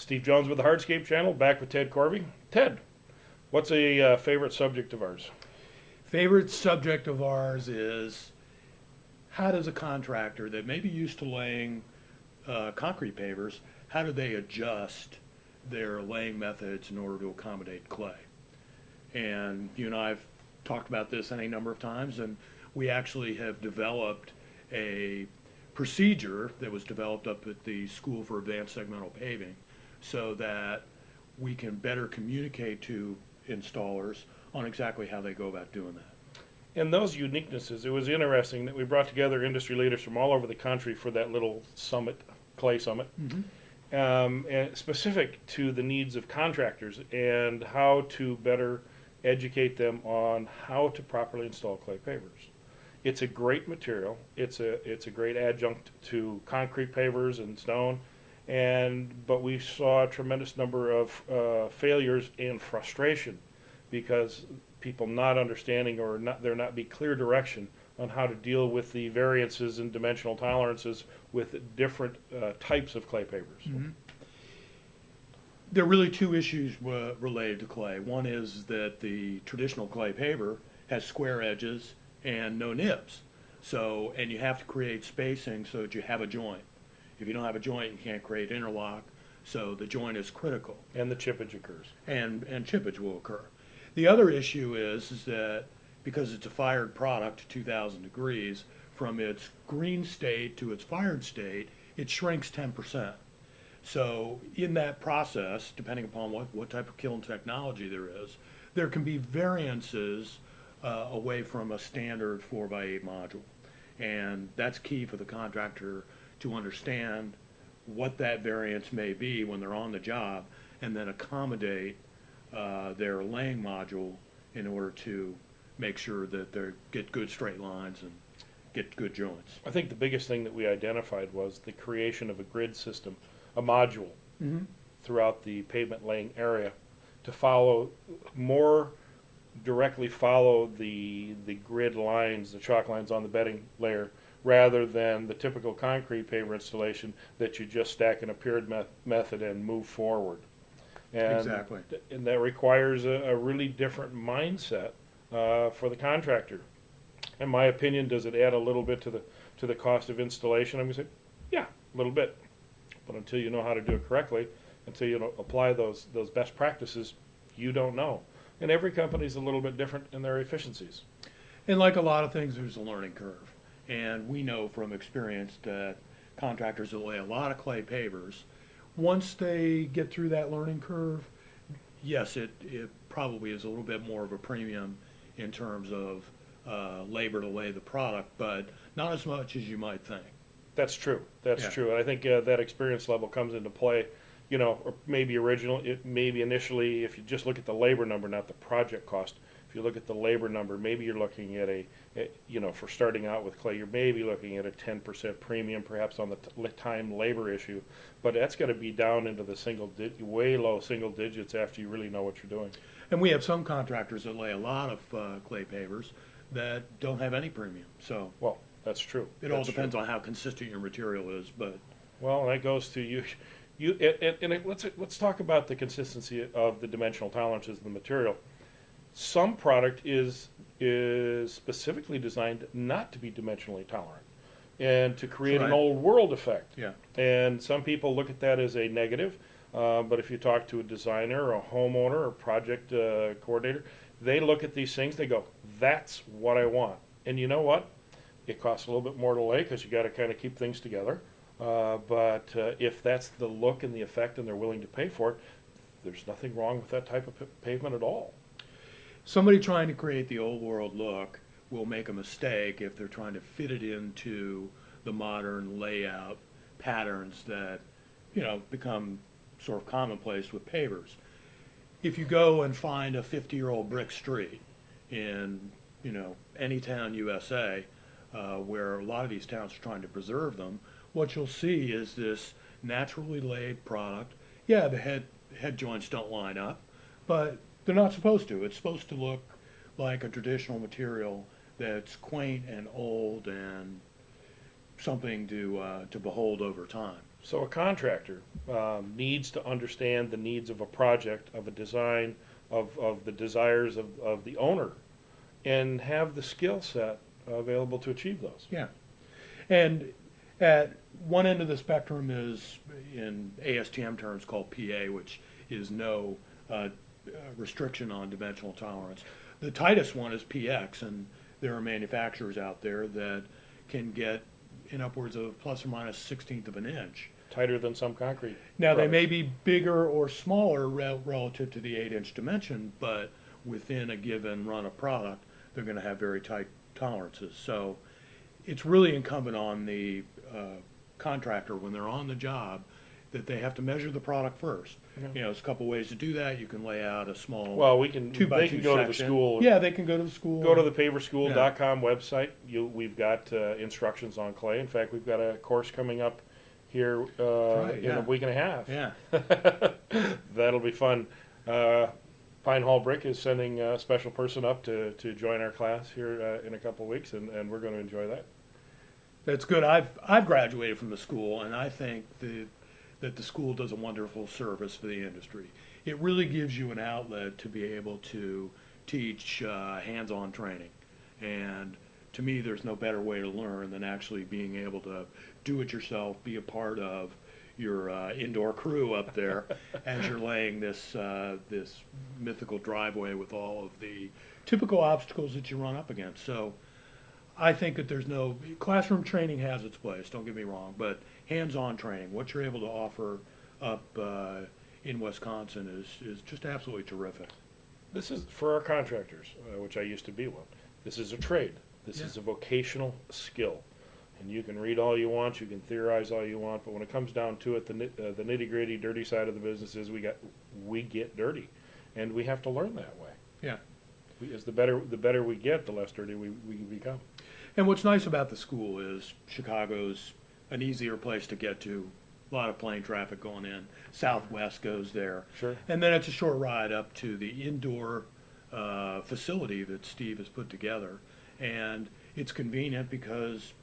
Steve Jones with the Hardscape channel, back with Ted Corvey. Ted, what's a favorite subject of ours? Favorite subject of ours is how does a contractor that may be used to laying concrete pavers, how do they adjust their laying methods in order to accommodate clay? And you and I have talked about this any number of times, and we actually have developed a procedure that was developed up at the School for Advanced Segmental Paving so that we can better communicate to installers on exactly how they go about doing that. And those uniquenesses, it was interesting that we brought together industry leaders from all over the country for that little summit, clay summit, and specific to the needs of contractors and how to better educate them on how to properly install clay pavers. It's a great material. It's a great adjunct to concrete pavers and stone, but we saw a tremendous number of failures and frustration because people not understanding or there not be clear direction on how to deal with the variances in dimensional tolerances with different types of clay pavers. There are really two issues related to clay. One is that the traditional clay paver has square edges and no nibs. And you have to create spacing so that you have a joint. If you don't have a joint, you can't create interlock, so the joint is critical. And the chippage occurs. And chippage will occur. The other issue is that because it's a fired product, 2,000 degrees, from its green state to its fired state, it shrinks 10%. So in that process, depending upon what type of kiln technology there can be variances away from a standard 4x8 module. And that's key for the contractor to understand what that variance may be when they're on the job and then accommodate their laying module in order to make sure that they get good straight lines and get good joints. I think the biggest thing that we identified was the creation of a grid system, a module throughout the pavement laying area to more directly follow the grid lines, the chalk lines on the bedding layer, rather than the typical concrete paver installation that you just stack in a pyramid method and move forward. Exactly. And that requires a really different mindset for the contractor. In my opinion, does it add a little bit to the cost of installation? I'm going to say, yeah, a little bit. But until you know how to do it correctly, until you apply those best practices, you don't know. And every company is a little bit different in their efficiencies. And like a lot of things, there's a learning curve. And we know from experience that contractors that lay a lot of clay pavers, once they get through that learning curve, yes, it probably is a little bit more of a premium in terms of labor to lay the product, but not as much as you might think. That's true. That's true. And I think that experience level comes into play, or maybe initially, if you just look at the labor number, not the project cost. If you look at the labor number, maybe you're looking at for starting out with clay, you're maybe looking at a 10% premium perhaps on the time labor issue, but that's got to be down into the way low single digits after you really know what you're doing. And we have some contractors that lay a lot of clay pavers that don't have any premium. So well, that's true. It all depends on how consistent your material is, but well, that goes to you. Let's talk about the consistency of the dimensional tolerances of the material. Some product is specifically designed not to be dimensionally tolerant and to create an old world effect. Yeah. And some people look at that as a negative, but if you talk to a designer or a homeowner or project coordinator, they look at these things, they go, that's what I want. And you know what? It costs a little bit more to lay because you got to kind of keep things together. But if that's the look and the effect and they're willing to pay for it, there's nothing wrong with that type of pavement at all. Somebody trying to create the old world look will make a mistake if they're trying to fit it into the modern layout patterns that, become sort of commonplace with pavers. If you go and find a 50-year-old brick street in, any town USA, where a lot of these towns are trying to preserve them, what you'll see is this naturally laid product. Yeah, the head joints don't line up, but they're not supposed to. It's supposed to look like a traditional material that's quaint and old and something to behold over time. So a contractor needs to understand the needs of a project, of a design, of the desires of the owner, and have the skill set available to achieve those. Yeah. And at one end of the spectrum is, in ASTM terms, called PA, which is no restriction on dimensional tolerance. The tightest one is PX, and there are manufacturers out there that can get in upwards of plus or minus 1/16 of an inch. Tighter than some concrete. Now, they products. may be bigger or smaller relative to the 8-inch dimension, but within a given run of product, they're going to have very tight tolerances. So it's really incumbent on the contractor, when they're on the job, that they have to measure the product first. Yeah. You know, there's a couple ways to do that. You can lay out a small Well, they 2x2 can go to the section. school. Yeah, they can go to the school. Go to the paverschool.com website. We've got instructions on clay. In fact, we've got a course coming up here right, in yeah. a week and a half. Yeah. That'll be fun. Pine Hall Brick is sending a special person up to join our class here in a couple of weeks, and we're going to enjoy that. That's good. I've graduated from the school, and I think that the school does a wonderful service for the industry. It really gives you an outlet to be able to teach hands-on training. And to me, there's no better way to learn than actually being able to do it yourself, be a part of your indoor crew up there as you're laying this mythical driveway with all of the typical obstacles that you run up against. So I think that there's no classroom training has its place, don't get me wrong, but hands-on training, what you're able to offer up in Wisconsin is just absolutely terrific. This is for our contractors, which I used to be one. This is a trade. This Yeah. is a vocational skill. And you can read all you want, you can theorize all you want, but when it comes down to it, the nitty-gritty, dirty side of the business is we get dirty, and we have to learn that way. Yeah. The better we get, the less dirty we become. And what's nice about the school is Chicago's an easier place to get to. A lot of plane traffic going in. Southwest goes there. Sure. And then it's a short ride up to the indoor facility that Steve has put together. And it's convenient because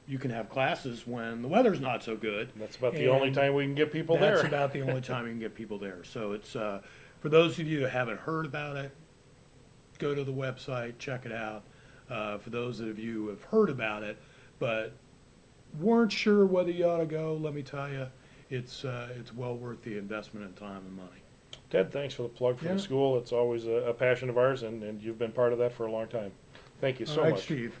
you can have classes when the weather's not so good. That's about the only time we can get people there. That's about the only time you can get people there. So it's for those of you that haven't heard about it, go to the website, check it out. For those of you who have heard about it but weren't sure whether you ought to go, let me tell you, it's well worth the investment in time and money. Ted, thanks for the plug for Yeah. the school. It's always a passion of ours, and you've been part of that for a long time. Thank you so All right, much. Steve.